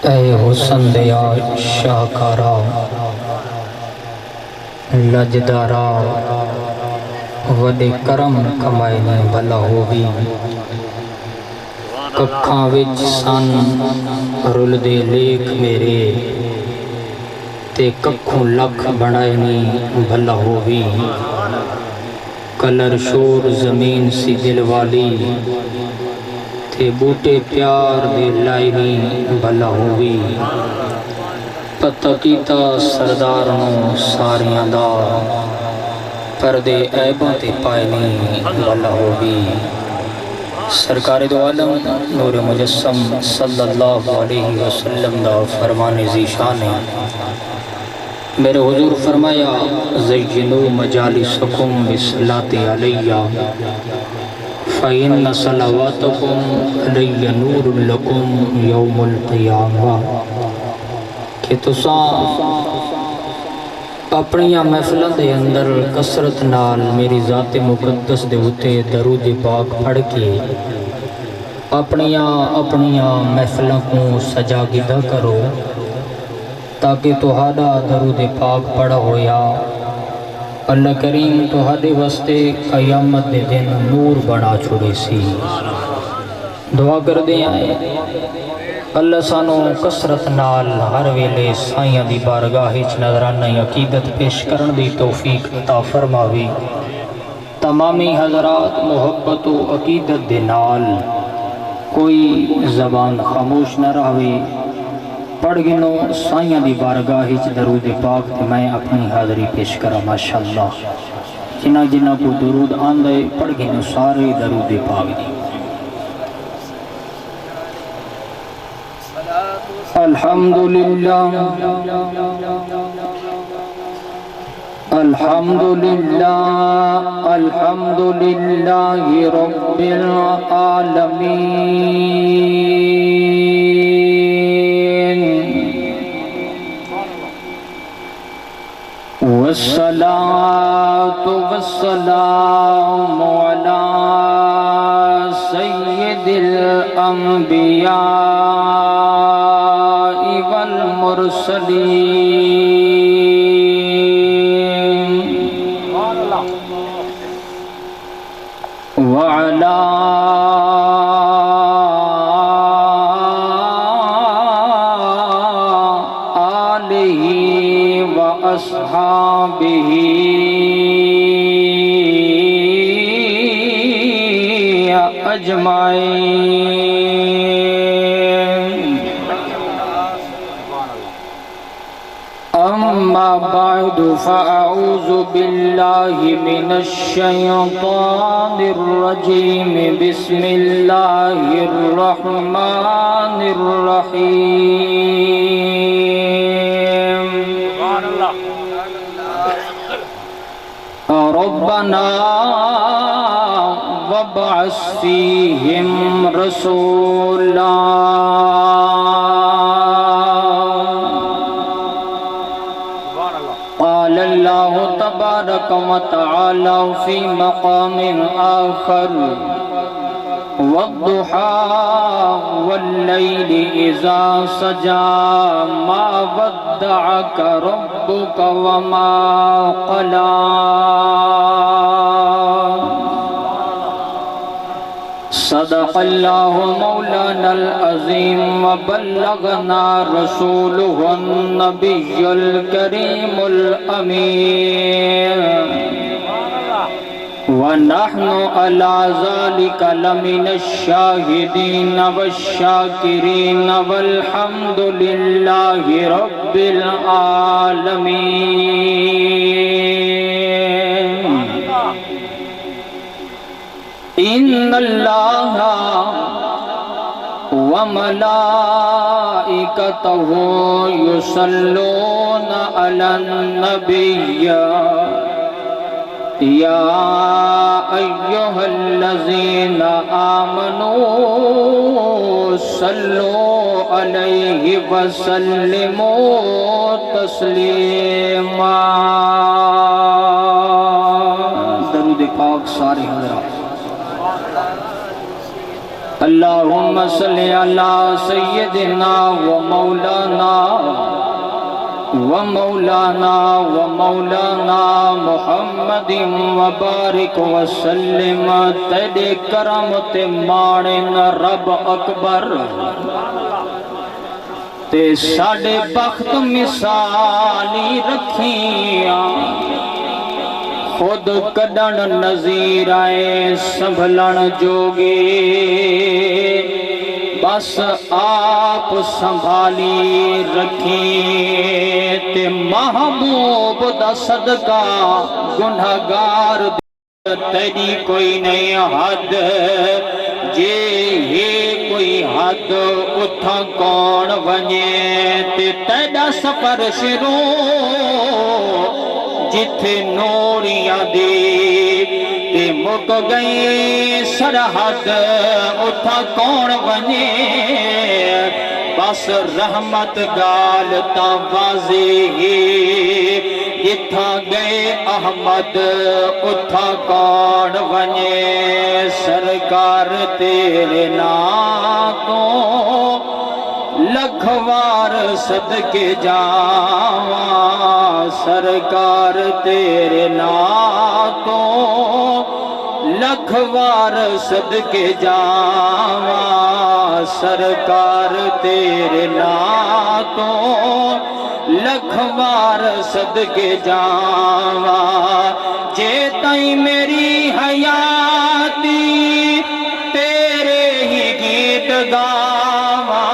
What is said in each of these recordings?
اے حسن دیا شاہکارا لجدارا وڈے کرم کمائے نے بھلا ہووی ککھاں وچ سن رل دے لیکھ میرے تے ککھوں لکھ بڑھائے نی بھلا ہووی کلر شور زمین سی دل والی تے بوٹے پیار دے لائے نی بھلا ہووی پتہ کیتا سرداروں ساریاں دا پردے عیباں تے پائے نی بھلا ہووی سرکار دو عالم نور مجسم صلی اللہ علیہ وسلم دا فرمان ذیشان ہے میرے حضور فرمایا زینو مجالسکم بصلاۃ علیہ فإن صلواتکم علی نور لکم یوم القیامہ کہ تساں اپنیاں محفلوں دے اندر کثرت نال میری ذات مقدس دے اتے درود پاک پڑھ کے اپنیاں محفلوں کو سجا گدہ کرو تاکہ تہاڈا درود پاک پڑھا ہویا اللہ کریم تہاڈے واسطے قیامت دے دن نور بنا چھوڑے سی دعا کر دیں آئے اللہ سانو کثرت نال ہر ویلے سائیاں دی بارگاہ وچ نظرانہ عقیدت پیش کرن دی توفیق عطا فرماوی تمامی حضرات محبت و عقیدت دے نال کوئی زبان خاموش نہ رہوے پڑھ گنو سائیاں دی بارگاہ وچ درود پاک تے میں اپنی حاضری پیش کرا ماشاءاللہ جنہ جنہ کو درود آندے پڑھ گنو سارے درود پاک دی الحمدللہ الحمدللہ رب العالمین والصلاة والسلام علی سید الانبیاء والمرسلين وعلى آله وأصحابه أجمعين أما بعد فأعوذ بالله من الشيطان الرجيم بسم الله الرحمن الرحيم ربنا وابعث فيهم رسولا قال الله تبارك وتعالى في مقام آخر والضحى والليل إذا سجى ما ودعك ربك وما قلى صدق الله مولانا العظيم وبلغنا رسوله النبي الكريم الأمين ونحن على ذلك لمن الشاهدين والشاكرين والحمد لله رب العالمين إن الله وملائكته يصلون على النبي يا أيها الذين آمنوا صلوا عليه وسلموا تسليما درود پاک سارے حضرات اللہم صلی علی سیدنا و مولانا محمد وبارک وسلم تیرے کرم تے ماڑن رب اکبر تے ساڑے بخت مثالی رکھیاں خود کڈن نظیر آئے سنبھلن جوگے بس آپ سنبھالی رکھیں تے محبوب دا صدقہ گنہگار تیری کوئی نہیں حد جے ہی کوئی حد اتھا کون ونجے تے تیڑا سفر شروع جتھے نوریاں دی تے مک گئی سرحد اتھا کون ونجے بس رحمت گال تا واضح جتھا گئے احمد اتھا کون ونجے سرکار تیرے نام تو لکھوار صدقے جاواں سرکار تیرے نام تو لکھوار صدقے جاواں سرکار تیرے نام تو لکھوار صدقے جاواں جے تائیں میری حیاتی تیرے ہی گیت گاواں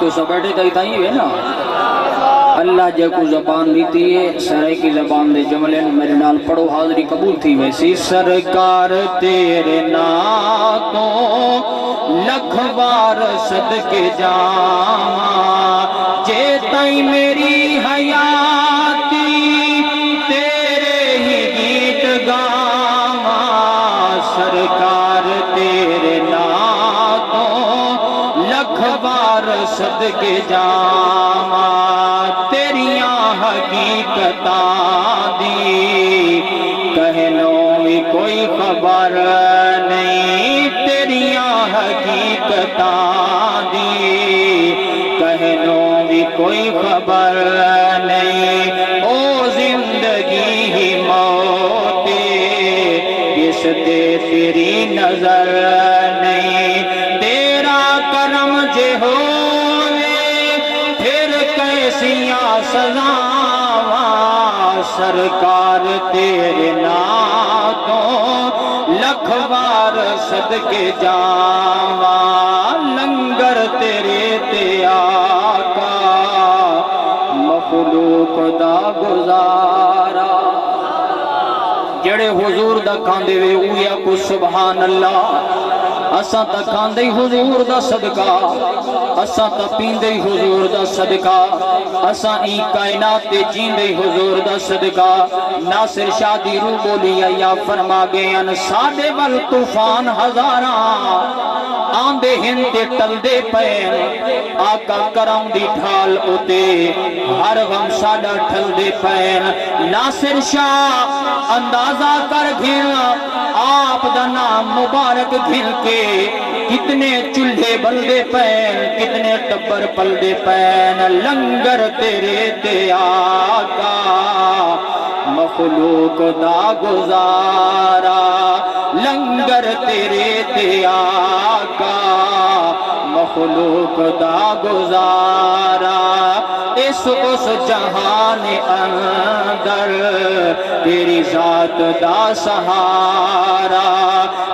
تو سب بیٹھے تائیں ہے نا اللہ جے کو زبان دیتی ہے سرے کی زبان دے جملیں میرے نال پڑھو حاضری قبول تھی ویسی سرکار تیرے نام تو لکھوار صدقے جاواں جے تائیں میری حیاتی تیرے ہی گیت گاواں سرکار تیرے نام تو لکھوار صدقے جاواں تیریاں حقیقتاں دی کہنوں بھی کوئی خبر نہیں تیریاں حقیقتاں دی کہنوں بھی کوئی خبر نہیں او زندگی ہی موت جس تے تیری نظر نہیں تیرا کرم جے ہوئے پھر کیسیاں سزاواں سرکار تیرے نام تو لکھوار صدقے جاواں لنگر تیرے تے آقا مخلوق دا گزارا جڑے حضور دا کھاندے وے اویا کو سبحان اللہ اساں تا کھاندے حضور دا صدقہ اساں تا پیندے حضور دا صدقہ اساں ای کائنات تے جیندے حضور دا صدقہ ناصر شادی رو بولی یا فرما گئے ان ساڈے ول طوفان ہزاراں آندے ہن تے ٹل دے پین آقا کرم دی ڈھال اتے ہر غم ساڈا ٹھل دے پین ناصر شاہ اندازہ کر گھن آپ دا نام مبارک گھن کے کتنے چولہے بلدے پین کتنے ٹبر پلدے پین لنگر تیرے تے آقا مخلوق دا گزارا لنگر تیرے تے آقا مخلوق دا گزارا اس جہان اندر تیری ذات دا سہارا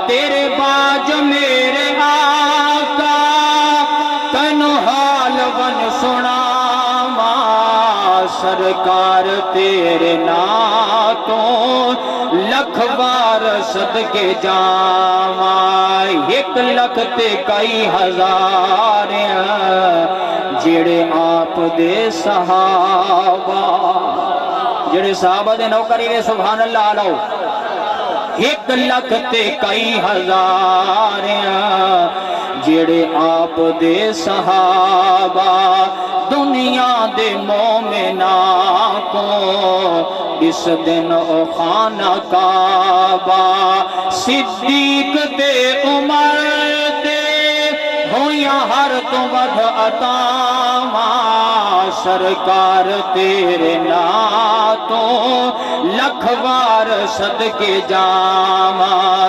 تیرے باج میرے آقا کنو حال ون سناواں سرکار تیرے نام تو لکھوار صدقے جاواں ایک لکھ تے کئی ہزار جڑے آپ دے صحابہ جڑے صحابہ دے نوکری نے سبحان اللہ علیہ ایک لکھ تے کئی ہزار جڑے آپ دے صحابہ دنیا دے مومناں کو اس دن او خانہ کعبہ صدیق تے عمر تے ہویا ہر تو ود عطاواں سرکار تیرے ناتوں لکھ وار صدقے جاواں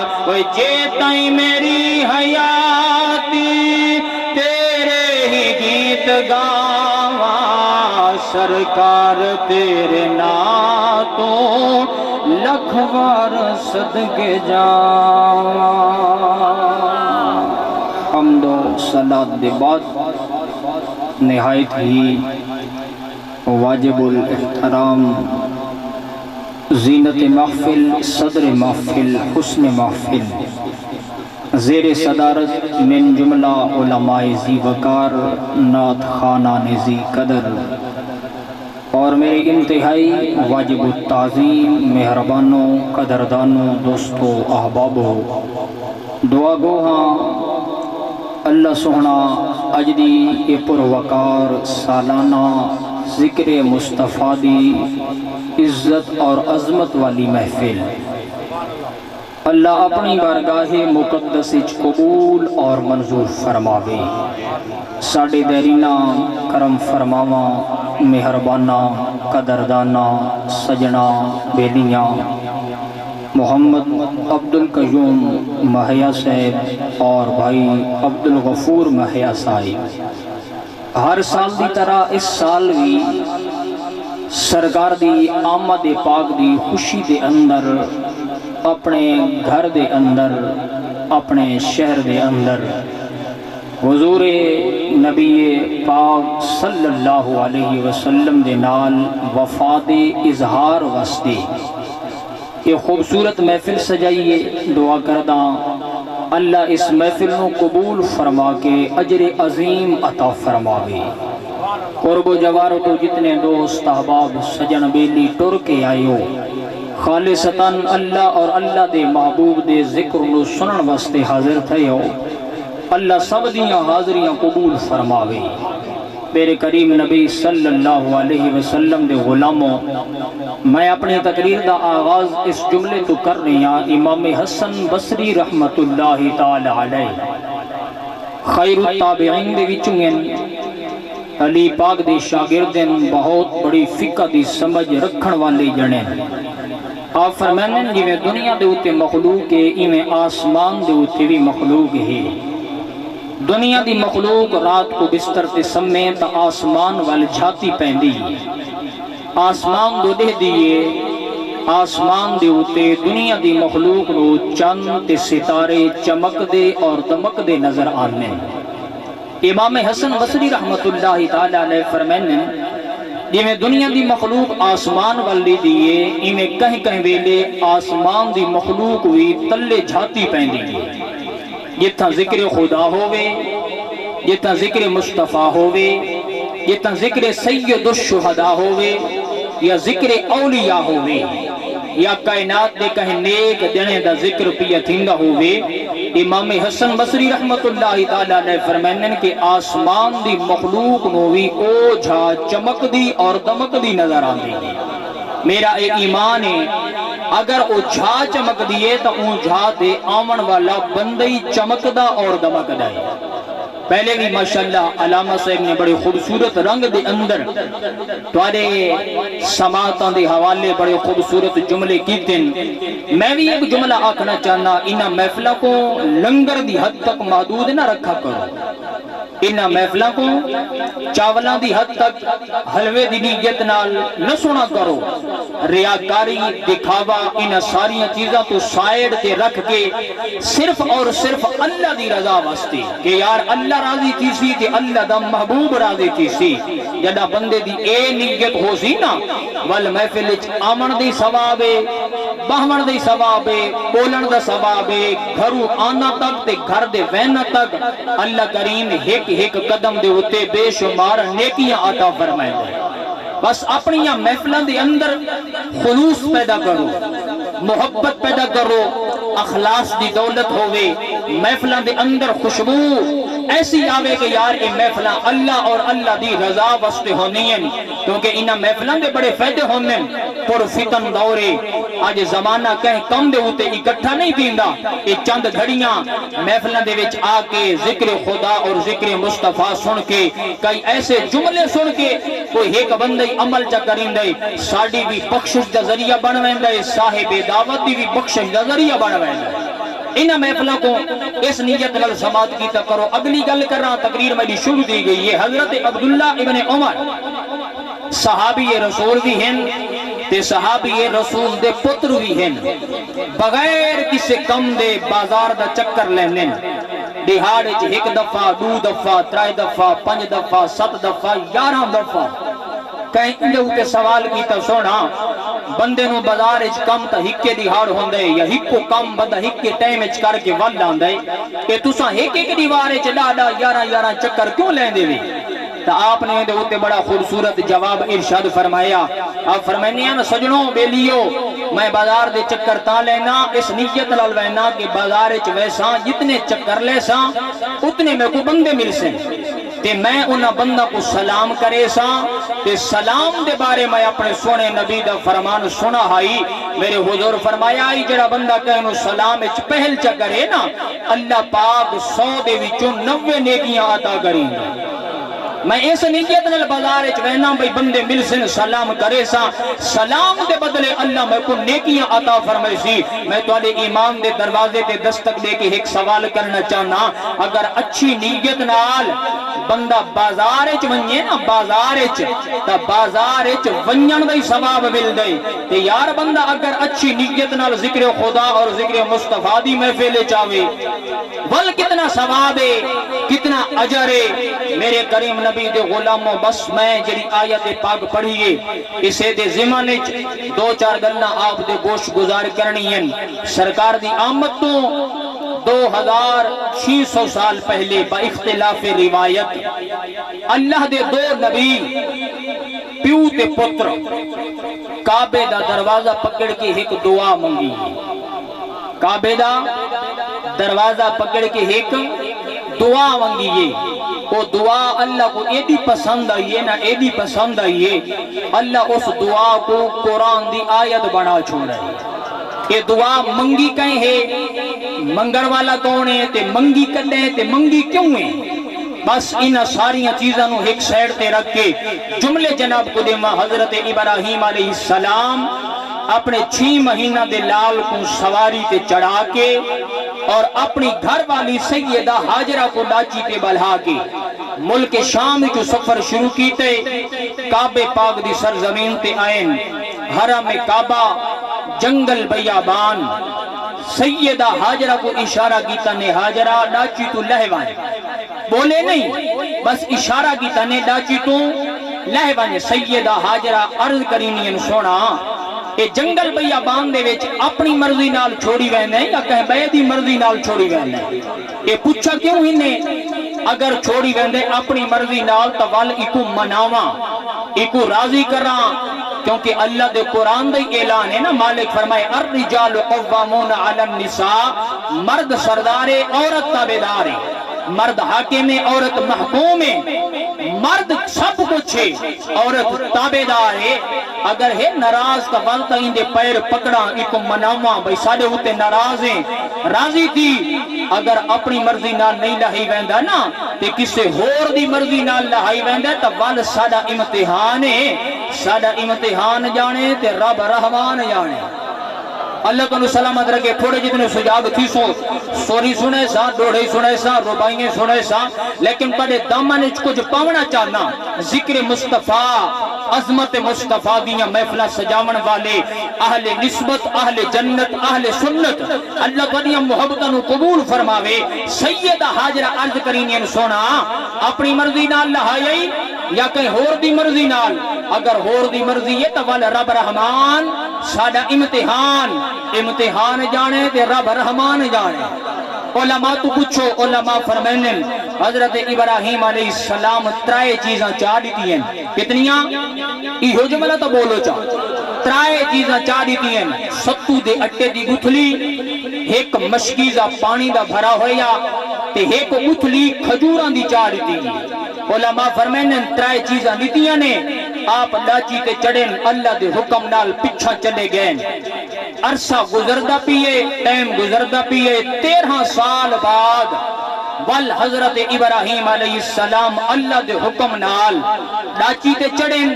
جے تائیں میری حیاتی تیرے ہی گیت گاواں سرکار تیرے ناتوں لکھ وار صدقے جاواں حمد و صلاۃ دے بعد نہایت ہی واجب الاحترام زینت محفل صدر محفل حسن محفل زیر صدارت من جملہ علماء ذی وقار نعت خانان ذی قدر اور میرے انتہائی واجب التعظیم مہربانوں قدردانوں دوستوں احبابوں دعا گوہاں اللہ سوہنا اجدی پروقار سالانہ ذکر مصطفیٰ دی عزت اور عظمت والی محفل اللہ اپنی بارگاہ مقدس قبول اور منظور فرماوے ساڑے دیرینہ کرم فرماواں مہربانہ قدردانہ سجنہ بیلیاں محمد عبد القیوم مہیا صاحب اور بھائی عبد الغفور مہیا صاحب ہر سال دی طرح اس سال بھی سرکار دی آمد پاک دی خوشی دے اندر اپنے گھر دے اندر اپنے شہر دے اندر حضور نبی پاک صلی اللہ علیہ وسلم دے نال وفاد اظہار واسطے یہ خوبصورت محفل سجائیے دعا کرداں اللہ اس محفل نو قبول فرما کے اجر عظیم عطا فرماوے قرب و جوار تو جتنے دوست احباب سجن بیلی ٹر کے آئیو خالصتاً اللہ اور اللہ دے محبوب دے ذکر نو سنن واسطے حاضر تھے ہو اللہ سب دیاں حاضریاں قبول فرماوے میرے کریم نبی صلی اللہ علیہ وسلم دے غلاموں میں اپنی تقریر دا آغاز اس جملے تو کر رہی ہاں امام حسن بصری رحمت اللہ تعالی علیہ خیر التابعین دے وچوں علی پاک دے شاگردن بہت بڑی فقہ دی سمجھ رکھن والے جنے آپ فرمائیں جی میں دنیا دے ہوتے مخلوق ہے ایویں آسمان دے ہوتے بھی مخلوق ہے دنیا دی مخلوق رات کو بستر تے سمیں تا آسمان وال جھاتی پہندی آسمان دو دے دیئے آسمان دے ہوتے دنیا دی مخلوق نو چند تے ستارے چمک دے اور دمک دے نظر آنے امام حسن بصری رحمت اللہ تعالیٰ علیہ فرمائنے جی میں دنیا دی مخلوق آسمان والی دیئے ایمیں کہیں کہیں ویلے آسمان دی مخلوق ہوئی تلے جھاتی پہندی جتنا ذکر خدا ہوئے جتنا ذکر مصطفیٰ ہوئے جتنا ذکر سید الشہداء ہوئے یا ذکر اولیاء ہوئے یا کائنات دے کہیں نیک جنے دا ذکر پیا تھنگا ہوئے امام حسن بصری رحمت اللہ تعالیٰ نے فرمائنے کہ آسمان دی مخلوق نوی او جھا چمک دی اور دمک دی نظر آن دی میرا ایک ایمان ہے اگر او جھا چمک دیئے تو اون جھا دے آمن والا بندی چمک دا اور دمک دا ہے پہلے بھی ماشاءاللہ علامہ صاحب نے بڑے خوبصورت رنگ دے اندر توارے سماعتاں دے حوالے بڑے خوبصورت جملے کیتے ہیں میں بھی ایک جملہ آکھنا چاہنا انہا محفلہ کو لنگر دی حد تک محدود نہ رکھا کرو انہا محفلہ کو چاولاں دی حد تک حلوے دی نیت نال نہ سنا کرو ریاکاری دکھاوا انہا ساریاں چیزاں تو سائیڈ تے رکھ کے صرف اور صرف اللہ دی رضا واسطے کہ یار اللہ راضی تھی سی تے اللہ دا محبوب راضی تھی سی جدہ بندے دی اے نیت ہو سی نا والمحفل آمن دی ثوابے بہمن دی ثوابے بولن دا ثوابے گھرو آنا تک تے گھر دے وینا تک اللہ کریم ایک قدم دے ہوتے بے شمار نیکیاں عطا فرمائے دے بس اپنی محفلان دے اندر خلوص پیدا کرو محبت پیدا کرو اخلاص دی دولت ہوئے محفلاں دے اندر خوشبو ایسی آوے کہ یار یہ محفلاں اللہ اور اللہ دی رضا واسطے ہونی ہیں، کیونکہ انہاں محفلاں دے بڑے فائدے ہوندے ہیں۔ پر فتن دورے آج زمانہ کہیں کم دے ہوتے اکٹھا نہیں دیندا، یہ چند گھڑیاں محفلاں دے وچ آ کے ذکر خدا اور ذکر مصطفیٰ سن کے کئی ایسے جملے سن کے کوئی ایک بندے عمل چا کریندے ساڈی بھی بخشش دا ذریعہ بن ویندے، صاحب دعوت دی بھی بخشش دا ذریعہ بن ویندے۔ انہاں محفلوں کو اس نیت نال سماعت کیتا کرو۔ اگلی گل کر رہا، تقریر میری شروع دی گئی ہے۔ حضرت عبداللہ ابن عمر صحابی رسول بھی ہیں تے صحابی رسول دے پتر بھی ہیں، بغیر کسی کم دے بازار دا چکر لینے، دیہاڑ وچ ایک دفعہ، دو دفعہ، ترائے دفعہ، 5 دفعہ، 7 دفعہ، 11 دفعہ کہیں اندے ہوتے سوال کیتا سونا بندے نو بازار اچ کم تا ہکے دیہاڑ ہوندے یا ہکو کم بندہ ہکے ٹائم اچ کر کے ول آندے کہ تساں ایک ایک دیوار اچ ڈاڈا 11 چکر کیوں لیندے وی؟ تو آپ نے دے ہوتے بڑا خوبصورت جواب ارشاد فرمایا۔ آپ فرمائنے ہیں سجنوں بیلیو، میں بازار دے چکر تا لینا اس نیت نال وینا کہ بازار اچ ویساں جتنے چکر لے ساں اتنے میں کو بندے مل سیں تے میں انہاں بندہ کو سلام کرے ساں تے سلام دے بارے میں اپنے سونے نبی دا فرمان سنا ہائی۔ میرے حضور فرمایا ہی جڑا بندہ کہنو سلام اچ پہل چا کرے نا اللہ پاک 100 دے وچوں 90 نیکیاں عطا کریں گے۔ میں اس نیت نال بازار وچ وینا بھئی بندے مل سن سلام کرے سا، سلام دے بدلے اللہ میں کو نیکیاں عطا فرمائے سی۔ میں تواڈے ایمان دے دروازے تے دستک دے کے ایک سوال کرنا چاہنا، اگر اچھی نیت نال بندہ بازار وچ ونجے نا بازار وچ تا بازار وچ ونجن دا ثواب مل دے تے یار بندہ اگر اچھی نیت نال ذکر خدا اور ذکر مصطفیٰ دی محفل وچ آوے ول کتنا ثواب ہے، کتنا اجر ہے۔ میرے کریم نبی دے غلاموں بس میں جڑی آیت پاک پڑھیے اسے دے ضمن وچ 2-4 گلاں آپ دے گوش گزار کرنی ہیں۔ سرکار دی آمد تو 2600 سال پہلے با اختلاف روایت اللہ دے 2 نبی پیو تے پتر کعبے دا دروازہ پکڑ کے ایک دعا منگی، کعبے دا دروازہ پکڑ کے ایک دعا منگیے۔ وہ دعا اللہ کو ایڈی پسند آئیے نا ایڈی پسند آئیے، اللہ اس دعا کو قرآن دی آیت بنا چھوڑا ہے۔ یہ دعا منگی کہیں ہے، منگر والا کون ہے تے منگی کدے تے منگی کیوں ہے؟ بس ان ساریاں چیزاں نو ایک سائیڈ تے رکھ کے جملے جناب قدیمہ حضرت ابراہیم علیہ السلام اپنے 6 مہینہ دے لال کو سواری تے چڑھا کے اور اپنی گھر والی سیدہ حاجرہ کو لاچی تے بلہا کے ملک شام کو سفر شروع کیتے، کعبے پاک دی سرزمین تے آئین، حرم کعبہ، جنگل بیابان، سیدہ حاجرہ کو اشارہ کیتا نے حاجرہ لاچی تو لہوان، بولے نہیں بس اشارہ کیتا نے لاچی تو لہوان۔ سیدہ حاجرہ عرض کرینین سونا اے جنگل بیابان دے وچ اپنی مرضی نال چھوڑی ویندے یا کہیں بے دی مرضی نال چھوڑی ویندے؟ اے پوچھا کیوں ہی نے اگر چھوڑی ویندے اپنی مرضی نال تو ول اکو مناواں اکو راضی کراں، کیونکہ اللہ دے قرآن دے اعلان ہے نا، مالک فرمائے الرجال قوامون علی النساء، مرد سردار ہے عورت تابعدار ہے، مرد حاکم ہے عورت محکوم ہے، مرد سب کچھ ہے عورت تابعدار ہے۔ اگر ہے ناراض کا بلتا ہی دے پیر پکڑا ایک مناواں بھئی ساڑے ہوتے ناراض ہیں راضی تھی، اگر اپنی مرضی نال نہیں لہائی ویندہ نا تے کسے ہور دی مرضی نال لہائی ویندہ تا وال ساڑا امتحان ہے، ساڑا امتحان جانے تے رب رحمان جانے۔ اللہ کو سلامت رکھے، تھوڑے جتنے سجاگ تھی سوری سنے سا، دوڑے سنے سا، ربائیں سنے سا، لیکن پڑے دامن کچھ پاونا چاہنا ذکر مصطفیٰ عظمت مصطفیٰ دیاں محفلہ سجاون والے اہل نسبت اہل جنت اہل سنت اللہ کو دیاں محبتوں قبول فرماوے۔ سیدہ حاجرہ عرض کرینین سونا اپنی مرضی نال لہائی یا کہیں ہور دی مرضی نال؟ اگر ہور دی مرضی ہے تو والا رب رحمان ساڑا امتحان جانے تے رب رحمان جانے۔ علماء تو پوچھو، علماء فرمائیں حضرت ابراہیم علیہ السلام 3 چیزاں چاہ دیتی ہیں، کتنیاں؟ ایہو جملہ تو بولو چاہ 3 چیزاں چاہ دیتی ہیں، ستو دے اٹے دی گتھلی، ایک مشکیزہ پانی دا بھرا ہویا تے ایک اتلی کھجوراں دی چاہ دیتی علماء فرمائیں ترائے چیزاں دیتیاں نے آپ لاچی تے چڑھیں اللہ دے حکم نال پچھا چلے گئے عرصہ گزردہ پیئے ٹائم گزردہ پیئے 13 سال بعد وال حضرت ابراہیم علیہ السلام اللہ دے حکم نال لاچی تے چڑھیں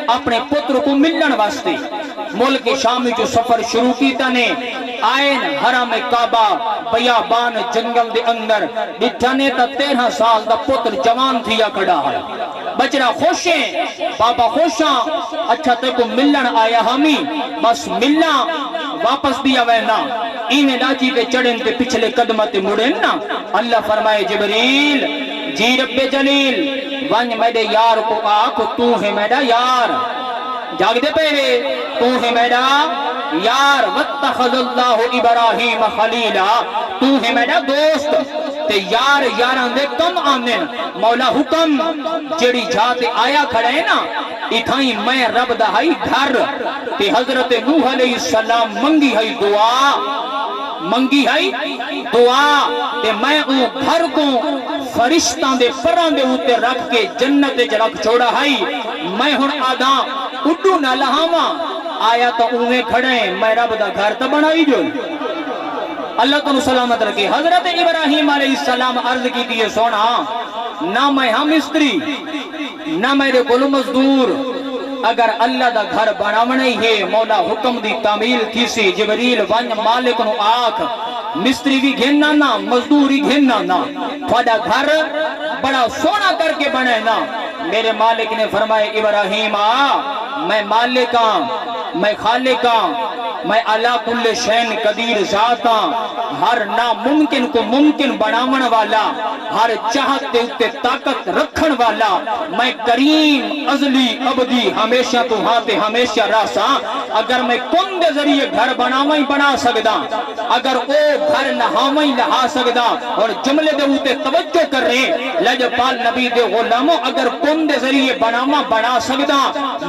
اپنے پتر کو ملن واسطے ملک شامی جو سفر شروع کیتا نے آئین حرم کعبہ بیابان جنگل دے اندر ڈٹھانے تا 13 سال دا پتر جوان تھیا کھڑا ہے بچڑا خوشیں بابا خوشاں اچھا تے کو ملن آیا ہمیں بس ملنا واپس بھی آوینا انہیں لاچی تے چڑھیں تے پچھلے قدمت مڑیں نا اللہ فرمائے جبریل جی رب جلیل ونج میرے یار کو آکھ تو ہے میرا یار جاگ دے پہلے تو ہے میرا یار واتخذ اللہ ابراہیم خلیلا تو ہے میرا دوست تے یار یاران دے کم آمن مولا حکم جڑی جاتے آیا کھڑے نا اتھائیں میں رب دہائی گھر تے حضرت نوح علیہ السلام منگی ہے دعا تے میں ان گھر کو فرشتاں دے پران دے ہوتے رکھ کے جنت جے رکھ چھوڑا ہے میں ہن آدھا اڈو نہ لہاواں آیا تو اوے کھڑے میں رب دا گھر تا بنائی جو اللہ تو سلامت رکھے حضرت ابراہیم علیہ السلام عرض کی دیئے سونا نہ میں ہم مستری نہ میرے کل مزدور اگر اللہ دا گھر بناونے ہے مولا حکم دی تعمیل تھی سی جبریل ون مالک نو آکھ مستری بھی گھننا نا مزدوری گھننا نا تھوڑا گھر بڑا سونا کر کے بنے نا میرے مالک نے فرمائے ابراہیم میں مالکاں میں خالقاں میں اللہ کل شین قدیر ذاتاں ہر ناممکن کو ممکن بناون والا ہر چاہت تے اتے طاقت رکھن والا میں کریم ازلی ابدی ہمیشہ تو ہاتے ہمیشہ راساں اگر میں کن دے ذریعے گھر بناویں بنا سکدا اگر او گھر نہاویں لہا سکدا اور جملے دے اتے توجہ کر رہے لجپال نبی دے غلاموں اگر کن دے ذریعے بناواں بنا سکدا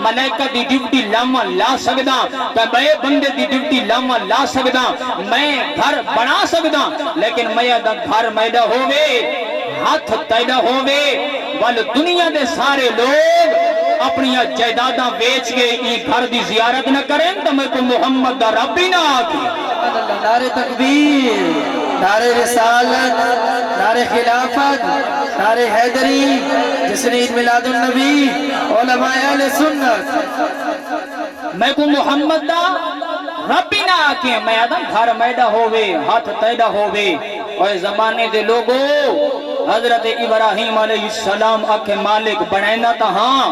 ملائکہ دی ڈیوٹی لاما لا سکدا کہ میں بندے دی ڈیوٹی لاما لا سکدا میں گھر بنا سکدا لیکن میں دا گھر میڈا ہووے ہاتھ تیڈا ہووے وال دنیا دے سارے لوگ اپنی جائیداداں بیچ کے یہ گھر دی زیارت نہ کریں تو میں کو محمد دا رب ہی نہ آکے نعرہ تکبیر نعرہ رسالت نعرہ خلافت نعرہ حیدری جسن عید میلاد النبی علماء اہل سنت میں کو محمد دا رب ہی نہ آکے میں آدم گھر میڈا ہووے ہاتھ تیڈا ہووے اور زمانے دے لوگو حضرت ابراہیم علیہ السلام آکے مالک بنائنا تا ہاں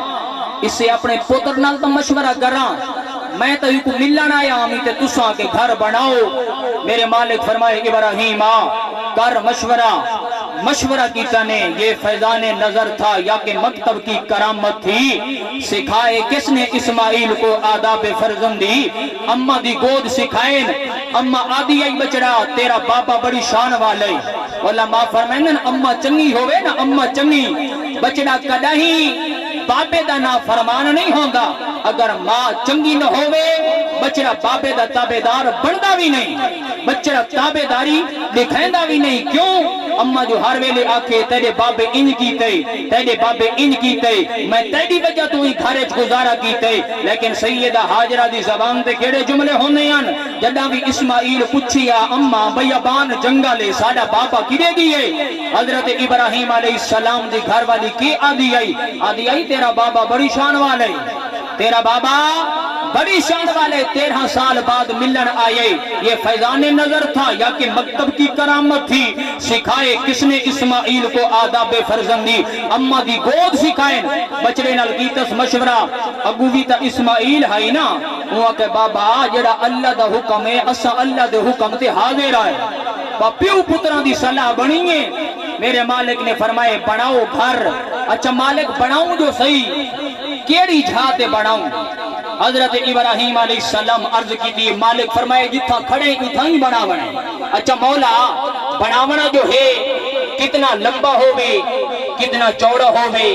اسے اپنے پتر نال تا مشورہ کراں میں تو کو ملنا آیا ہمیں تے تساں کے گھر بناؤ میرے مالک فرمائے ابراہیم کر مشورہ کیتا نے یہ فیضان نظر تھا یا کہ مکتب کی کرامت تھی سکھائے کس نے اسماعیل کو آداب فرزندی اماں دی گود سکھائیں اماں آدھی آئی بچڑا تیرا بابا بڑی شان والے علماء فرمائیں اماں چنگی ہوئے نا اماں چنگی بچڑا کدا ہی بابے دا نا فرمان نہیں ہوندہ اگر ماں چنگی نہ ہوئے بچڑا بابے دا تابدار بڑھدا بھی نہیں بچڑا تابداری دکھائندہ بھی نہیں کیوں اماں جو ہر ویلے آکے تیرے بابے ان کیتے میں تیری وجہ تو ہی گھرچ گزارا کیتے لیکن سیدہ حاجرہ دی زبان تے کیڑے جملے ہونے ہیں جدہ بھی اسماعیل پچھیا اماں بیابان جنگلے ساڑا بابا کدے گئے حضرت ابراہیم علیہ السلام دی گھر والی کی آدھی آئی تیرا بابا بڑی شان والے تیرا بابا بڑی شان والے 13 سال بعد ملن آئے یہ فیضان نظر تھا یا کہ مکتب کی کرامت تھی سکھائے کس نے اسماعیل کو آداب فرزندی اماں دی گود سکھائیں بچڑے نال کیتس مشورہ اگوی تا اسماعیل ہے نا وہ کہ بابا جڑا اللہ دا حکم ہے اسا اللہ دے حکم تے حاضر آئے پیو پتران دی صلاح بنیے میرے مالک نے فرمائے بناؤ گھر اچھا مالک بناؤں جو صحیح کیڑی جھاتے بناؤں حضرت ابراہیم علیہ السلام عرض کی تھی مالک فرمائے جتھا کھڑے اتھا ہی بناونا اچھا مولا بناونا جو ہے کتنا لمبا ہوئے کتنا چوڑا ہوئے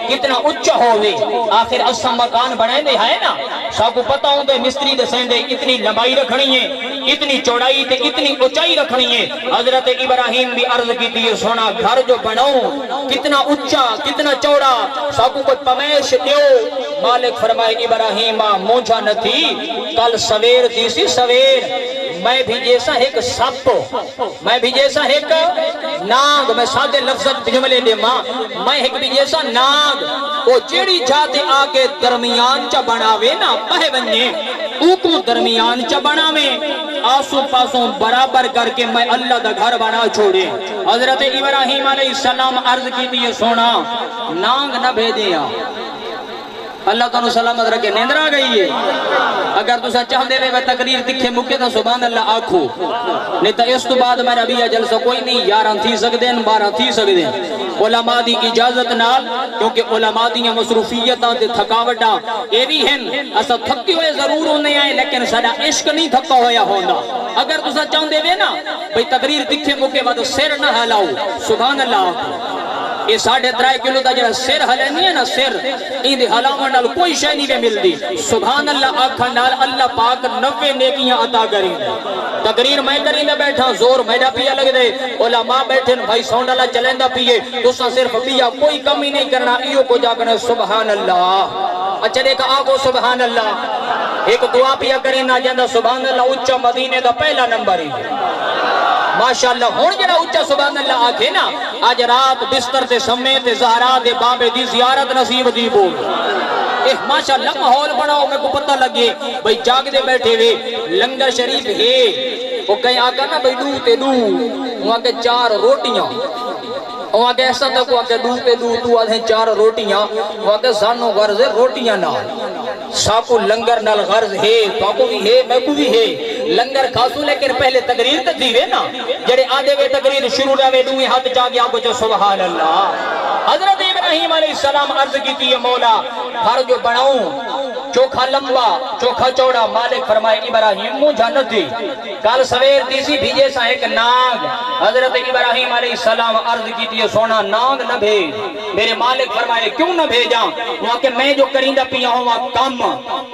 کتنا اچھا ہوئے آخر اسا مکان بنائے دے ہے نا ساکو پتا ہوں دے مستری دے سیندے اتنی لمبائی رکھنی ہے اتنی چوڑائی تے اتنی اونچائی رکھنی ہے. حضرت ابراہیم بھی عرض کی تھی سونا گھر جو بناؤں کتنا اونچا کتنا چوڑا ساکو کوئی پمیش دیو. مالک فرمائے ابراہیم مونجھا نہ تھی کل سویر تھی سی سویر میں بھی جیسا ایک سپ میں بھی جیسا ایک ناگ میں سادے لفظت جملے دے ماں میں ایک بھی جیسا ناگ وہ جیڑی جاتے آگے درمیان چا بناوے نا پہ بننے اوکو درمیان چا بناوے آسو پاسوں برابر کر کے میں اللہ دا گھر بنا چھوڑے. حضرت ابراہیم علیہ السلام عرض کی تھی سونا ناگ نہ بھیجیا اللہ تعالیٰ سلامت رکھے. نیندر آ گئی ہے اگر تسا چاہ دے میں تقریر دکھے مکے تا سبحان اللہ آکھو نہیں تا اس تو بعد میرا بھی جلسہ کوئی نہیں 11 تھی سکتے ہیں 12 تھی سکتے ہیں علماء دی اجازت نال کیونکہ علماء دی مصروفیتاں تے تھکاوٹاں اے بھی ہیں اسا تھکے ہوئے ضرور ہونے آئے لیکن سارا عشق نہیں تھکا ہویا ہونا. اگر تسا چاہ دے نا بھئی تقریر دکھے مکے بعد سر نہ ہلاؤ سبحان اللہ آکھو. یہ 3.5 کلو دا جڑا سر ہلے نہیں ہے نا سر این دے ہلاون نال کوئی شے نہیں ملدی. سبحان اللہ آکھن نال اللہ پاک 90 نیکیاں عطا کریں. تقریر میں کریں دے بیٹھا زور میڈا پیا لگ دے علماء بیٹھے بھائی ساؤنڈ والا چلیندہ پیے تساں صرف پیا کوئی کمی نہیں کرنا ایو کو جا کرنا سبحان اللہ. اچھا دیکھا آگو سبحان اللہ ایک دعا پیا کریں نہ جاندہ سبحان اللہ اچھا مدینے دا پہلا نمبر ہی ماشاءاللہ. ہون جڑا اچھا سبحان اللہ آکھے نا آج رات بستر تے سمیت زہرا دے بابے دی زیارت نصیب دی بول ماشاءاللہ ماحول بناؤ میں کو پتہ لگے بھئی جاگ دے بیٹھے ہوئے لنگر شریف ہے وہ کہیں آگا نا بھئی دو تے دو وہاں کے 4 روٹیاں وہاں کے ایسا تک وہاں کے دو تے دو تو آدھیں 4 روٹیاں وہاں کے سانو غرض ہے روٹیاں نہ ساکو لنگر نال غرض ہے تو بھی ہے میں کو بھی ہے لنگر کھاسو لیکن پہلے تقریر تدیوے نا جڑے آدھے وے تقریر شروع رہے دوئے ہاتھ جاگے آپ کو سبحان اللہ. حضرت ابراہیم علیہ السلام عرض کی تھی مولا گھر جو بناؤں چوکھا لمبا چوکھا چوڑا مالک فرمائے ابراہیم مجھا نہ تھی کل سویر تیسی بھیجے سا ایک ناگ. حضرت ابراہیم علیہ السلام عرض کی تھی سونا ناگ نہ بھیج. میرے مالک فرمائے کیوں نہ بھیجا وہاں کہ میں جو کریندہ پیا ہوں وہاں کم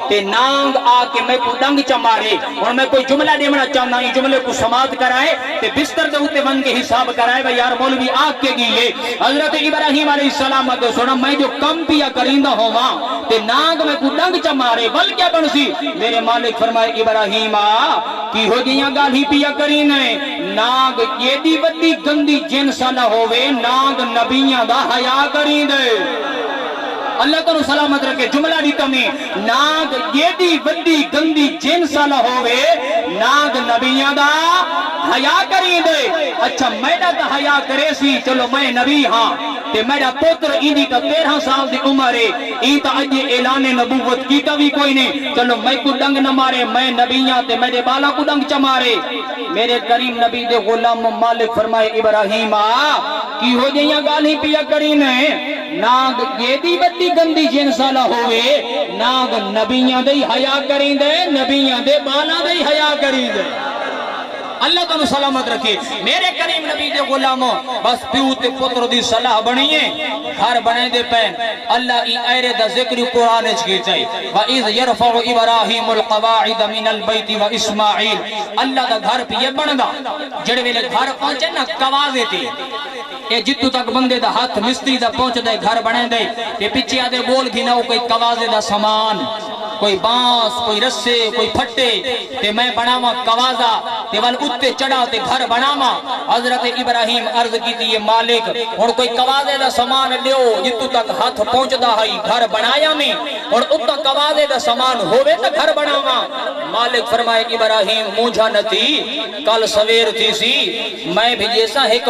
تے ناگ آ کے میں کو ڈنگ چمارے اور میں کوئی جملہ دیمنا چاہنا یہ جملے کو سماعت کرائے تے بستر دے ہوتے بن کے حساب کرائے بھئی یار مولوی آگ کے گئیے. حضرت ابراہیم علیہ السلام آتے سونا میں جو کم پیا کریندہ ہوں وہاں تے ناگ میں کو ڈنگ چمارے بل کیا بنسی. میرے مالک فرمائے ابراہیم کی ہو گئیاں گال ہی پیا کرینے ناگ یہ دی بدی گندی جنسا نہ ہوئے ناگ نبیاں دا حیاء کریندے. اللہ تعالیٰ سلامت رکھے جملہ دی کمی ناگ یہ دی بدی گندی جنسا نہ ہوئے ناگ نبیاں دا حیاء کریندے. اچھا میڈا دا حیاء کرے سی چلو میں نبی ہاں تے میرا پتر ایدی کا 13 سال دی عمر ہے این تا اجے اعلان نبوت کی بھی کوئی نہیں چلو میں کو ڈنگ نہ مارے میں نبیاں تے میرے بالا کو ڈنگ چمارے. میرے کریم نبی دے غلام مالک فرمائے ابراہیم کی ہو جائیاں گالی پیا کرینے ناگ یہ دی بدی گندی جنسا نہ ہوئے ناگ نبیاں دے حیاء کریندے نبیاں دے بالا دے حیاء کریندے. اللہ تعالیٰ سلامت رکھے. میرے کریم نبی دے غلاموں بس پیوت پتر دی صلاح بنیے گھر بنے دے پین اللہ ای ایرے دا ذکر قرآن کی چاہی وَإِذْ يَرْفَعُ إِبْرَاهِيمُ الْقَوَاعِدَ مِنَ الْبَيْتِ وَإِسْمَاعِيلِ. اللہ دا گھر پہ یہ بن دا جڑے ویلے گھر پہنچے نا کوازے تھی اے جتو تک بندے دا ہاتھ مستری دا پہنچ دے گھر بنے دے تے پچھے آدھے بول گی نہ کوئی کوازے دا سامان کوئی بانس کوئی رسے کوئی پھٹے تے میں بناوا کوازا تے وال اتے چڑھا تے گھر بناوا. حضرت ابراہیم عرض کی تھی یہ مالک اور کوئی کوازے دا سامان لیو جتو تک ہاتھ پہنچ دا ہائی گھر بنایا میں اور اتا کوازے دا سامان ہوئے تا گھر بناوا. مالک فرمائے ابراہیم مجھا نہ تھی کل سویر تھی سی میں بھی جیسا ایک